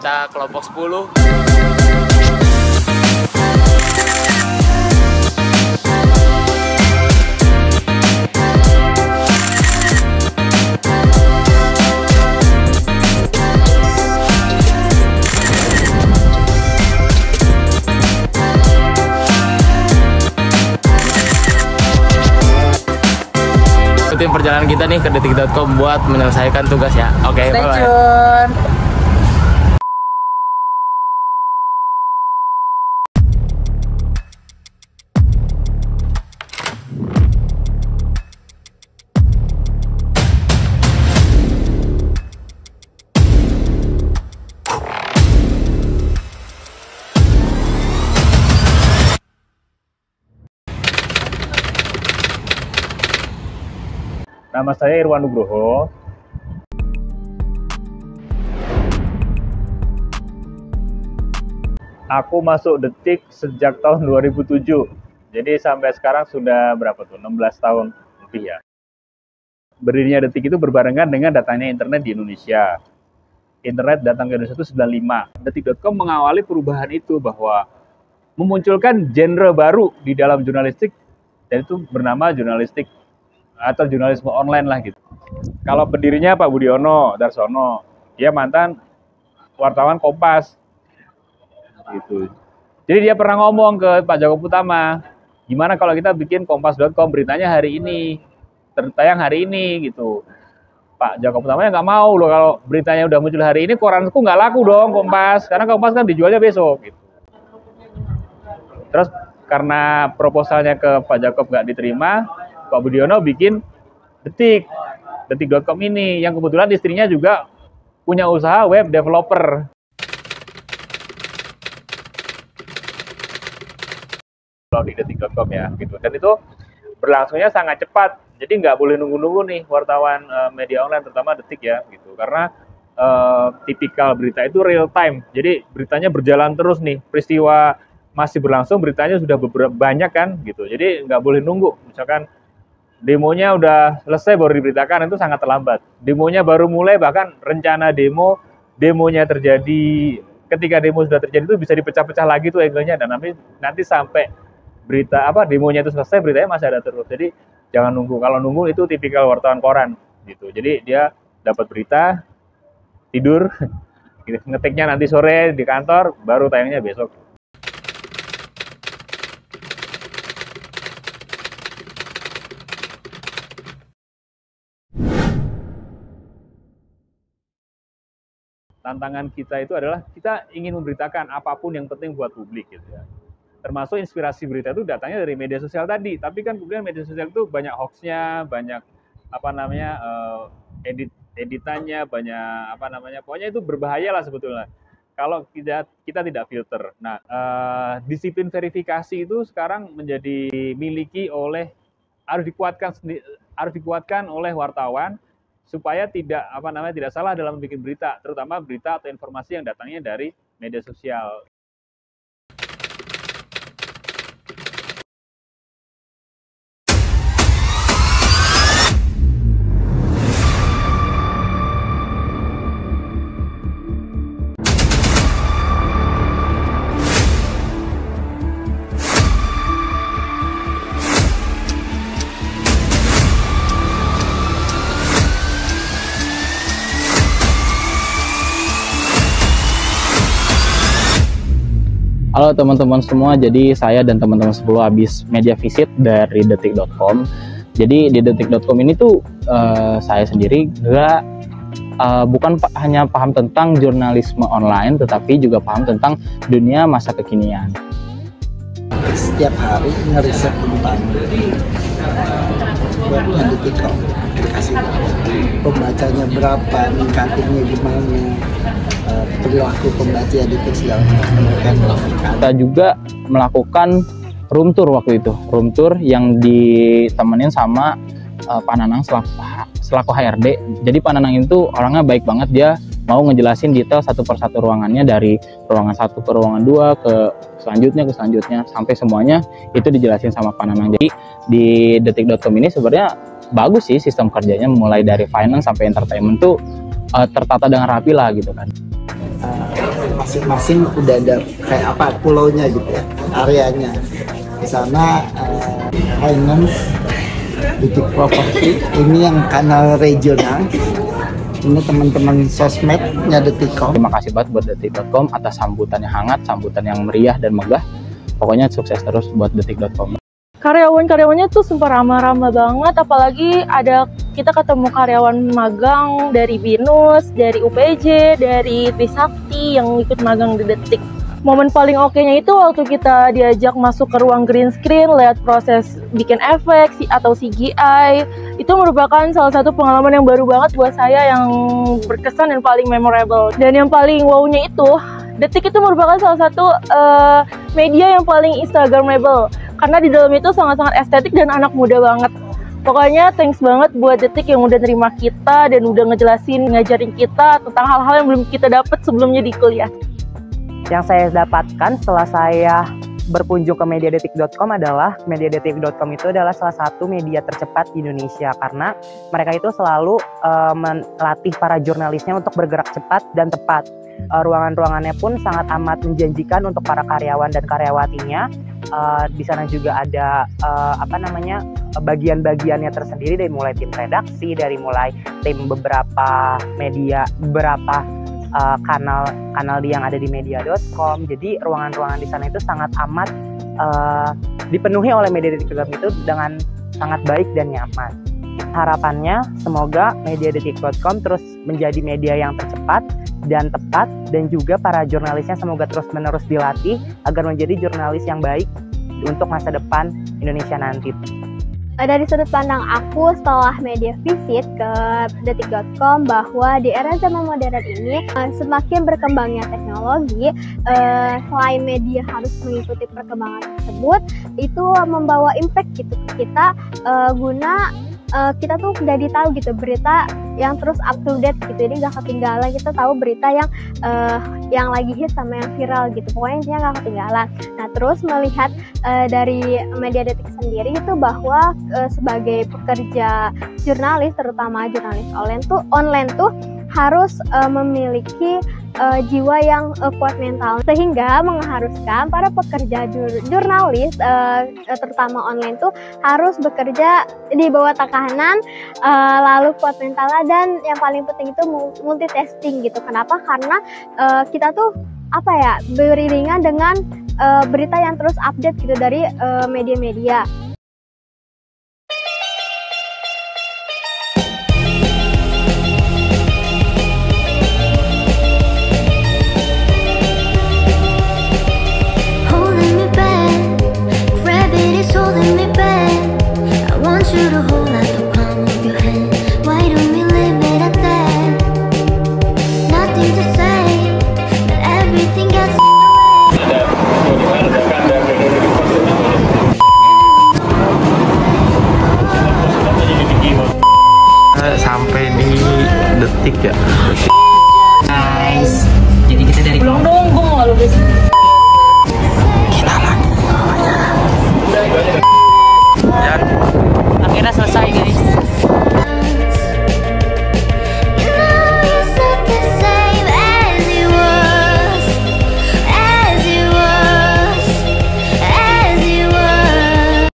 kita kelompok 10. Ikutin perjalanan kita nih ke detik.com buat menyelesaikan tugas ya. Oke, stay bye-bye. tune. Nama saya Irwan Nugroho. Aku masuk Detik sejak tahun 2007. Jadi sampai sekarang sudah berapa tuh? 16 tahun lebih ya. Berdirinya Detik itu berbarengan dengan datangnya internet di Indonesia. Internet datang ke Indonesia itu 95. Detik.com mengawali perubahan itu bahwa memunculkan genre baru di dalam jurnalistik, dan itu bernama jurnalistik atau jurnalisme online lah gitu. Kalau pendirinya Pak Budiono Darsono, dia mantan wartawan Kompas gitu. Jadi dia pernah ngomong ke Pak Joko Utama, gimana kalau kita bikin kompas.com, beritanya hari ini, tertayang hari ini gitu. Pak Joko Utama nggak mau loh, kalau beritanya udah muncul hari ini, koranku nggak laku dong Kompas, karena Kompas kan dijualnya besok gitu. Terus karena proposalnya ke Pak Jakob nggak diterima, Pak Budiono bikin Detik.com ini, yang kebetulan istrinya juga punya usaha web developer. Kalau di Detik.com ya, gitu. Dan itu berlangsungnya sangat cepat, jadi nggak boleh nunggu-nunggu nih wartawan media online, terutama Detik ya, gitu. Karena tipikal berita itu real time, jadi beritanya berjalan terus nih, peristiwa masih berlangsung, beritanya sudah banyak kan, gitu. Jadi nggak boleh nunggu, misalkan demonya udah selesai baru diberitakan, itu sangat terlambat. Demonya baru mulai, bahkan rencana demonya terjadi, ketika demo sudah terjadi itu bisa dipecah-pecah lagi tuh angle-nya, dan nanti sampai berita demonya itu selesai, beritanya masih ada terus. Jadi jangan nunggu. Kalau nunggu itu tipikal wartawan koran gitu. Jadi dia dapat berita, tidur, ngetiknya nanti sore di kantor, baru tayangnya besok. Tantangan kita itu adalah kita ingin memberitakan apapun yang penting buat publik gitu ya. Termasuk inspirasi berita itu datangnya dari media sosial tadi, tapi kan kemudian media sosial itu banyak hoaxnya, banyak editannya, banyak pokoknya itu berbahaya lah sebetulnya kalau kita tidak filter. Nah, disiplin verifikasi itu sekarang menjadi harus dikuatkan oleh wartawan, supaya tidak salah dalam bikin berita, terutama berita atau informasi yang datangnya dari media sosial. Halo teman-teman semua, jadi saya dan teman-teman 10 habis media visit dari Detik.com. Jadi di Detik.com ini tuh saya sendiri bukan hanya paham tentang jurnalisme online, tetapi juga paham tentang dunia masa kekinian. Setiap hari ngeriset tentang webnya Detik.com, aplikasi pembacanya berapa, ningkatinnya gimana, perilaku pembaca Detik segala macam. Kita juga melakukan room tour waktu itu, room tour yang ditemenin sama Pak Nanang selaku HRD. Jadi Pak Nanang itu orangnya baik banget, dia mau ngejelasin detail satu persatu ruangannya, dari ruangan 1 ke ruangan 2 ke selanjutnya sampai semuanya itu dijelasin sama Pak Nanang. Jadi di Detik.com ini sebenarnya bagus sih sistem kerjanya, mulai dari finance sampai entertainment tuh tertata dengan rapi lah gitu kan. masing-masing udah ada kayak apa pulaunya gitu ya, areanya. Di sana finance, Detik Property, ini yang kanal regional. Ini teman-teman sosmednya Detikcom. Terima kasih banget buat detik.com atas sambutan yang hangat, sambutan yang meriah dan megah. Pokoknya sukses terus buat detik.com. Karyawan-karyawannya tuh sumpah ramah-ramah banget, apalagi ada kita ketemu karyawan magang dari BINUS, dari UPJ, dari Trisakti yang ikut magang di Detik. Momen paling oke-nya itu waktu kita diajak masuk ke ruang green screen, lihat proses bikin efek atau CGI. Itu merupakan salah satu pengalaman yang baru banget buat saya, yang berkesan dan paling memorable. Dan yang paling wow-nya itu, Detik itu merupakan salah satu media yang paling Instagramable, karena di dalam itu sangat-sangat estetik dan anak muda banget. Pokoknya thanks banget buat Detik yang udah nerima kita dan udah ngajarin kita tentang hal-hal yang belum kita dapat sebelumnya di kuliah. Yang saya dapatkan setelah saya berkunjung ke mediadetik.com adalah mediadetik.com itu adalah salah satu media tercepat di Indonesia, karena mereka itu selalu melatih para jurnalisnya untuk bergerak cepat dan tepat. Ruangan-ruangannya pun sangat amat menjanjikan untuk para karyawan dan karyawatinya. Di sana juga ada bagian-bagiannya tersendiri, dari mulai tim redaksi, dari mulai tim beberapa media, beberapa kanal yang ada di media.com. Jadi ruangan-ruangan di sana itu sangat amat dipenuhi oleh mediadetik.com itu dengan sangat baik dan nyaman. Harapannya semoga mediadetik.com terus menjadi media yang tercepat dan tepat, dan juga para jurnalisnya semoga terus-menerus dilatih agar menjadi jurnalis yang baik untuk masa depan Indonesia nanti. Dari sudut pandang aku setelah media visit ke detik.com, bahwa di era zaman modern ini semakin berkembangnya teknologi, selain media harus mengikuti perkembangan tersebut, itu membawa impact gitu ke kita, guna kita tuh jadi tahu gitu berita yang terus up to date gitu, jadi nggak ketinggalan. Kita tahu berita yang lagi hit sama yang viral gitu, pokoknya intinya nggak ketinggalan. Nah, terus melihat dari media Detik sendiri itu bahwa sebagai pekerja jurnalis, terutama jurnalis online tuh harus memiliki jiwa yang kuat mental, sehingga mengharuskan para pekerja jurnalis terutama online tuh harus bekerja di bawah tekanan, lalu kuat mental, dan yang paling penting itu multitasking gitu. Kenapa? Karena kita tuh beriringan dengan berita yang terus update gitu dari media-media. Sampai di Detik ya. Guys, jadi kita dari Belum dong, gue mau lalu guys. akhirnya selesai